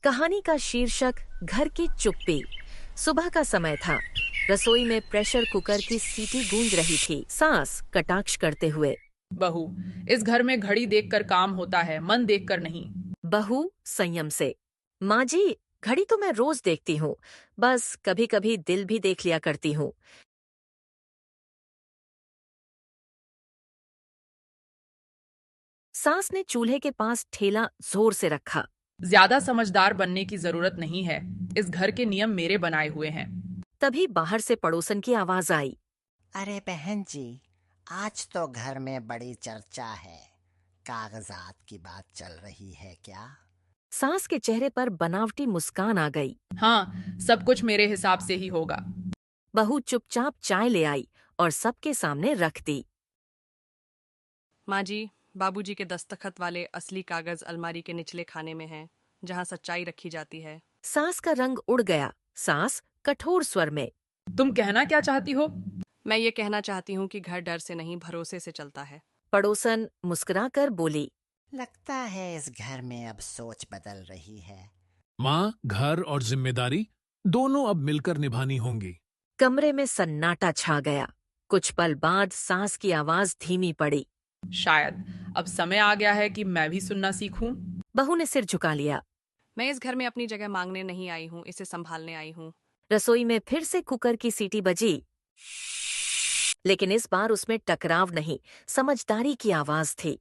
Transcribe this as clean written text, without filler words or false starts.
कहानी का शीर्षक घर की चुप्पी। सुबह का समय था। रसोई में प्रेशर कुकर की सीटी गूंज रही थी। सास कटाक्ष करते हुए। बहू, इस घर में घड़ी देखकर काम होता है, मन देखकर नहीं। बहू संयम से। माँ जी, घड़ी तो मैं रोज देखती हूँ, बस कभी कभी दिल भी देख लिया करती हूँ। सास ने चूल्हे के पास ठेला जोर से रखा। ज्यादा समझदार बनने की जरूरत नहीं है। इस घर के नियम मेरे बनाए हुए हैं। तभी बाहर से पड़ोसन की आवाज आई। अरे बहन जी, आज तो घर में बड़ी चर्चा है। कागजात की बात चल रही है क्या? सास के चेहरे पर बनावटी मुस्कान आ गई। हाँ, सब कुछ मेरे हिसाब से ही होगा। बहू चुपचाप चाय ले आई और सबके सामने रख दी। माँ जी, बाबूजी के दस्तखत वाले असली कागज अलमारी के निचले खाने में हैं, जहाँ सच्चाई रखी जाती है। सास का रंग उड़ गया। सास कठोर स्वर में। तुम कहना क्या चाहती हो? मैं ये कहना चाहती हूँ कि घर डर से नहीं, भरोसे से चलता है। पड़ोसन मुस्कुराकर बोली। लगता है इस घर में अब सोच बदल रही है। माँ, घर और जिम्मेदारी दोनों अब मिलकर निभानी होंगी। कमरे में सन्नाटा छा गया। कुछ पल बाद सास की आवाज धीमी पड़ी। शायद अब समय आ गया है कि मैं भी सुनना सीखूं। बहू ने सिर झुका लिया। मैं इस घर में अपनी जगह मांगने नहीं आई हूँ, इसे संभालने आई हूँ। रसोई में फिर से कुकर की सीटी बजी, लेकिन इस बार उसमें टकराव नहीं, समझदारी की आवाज थी।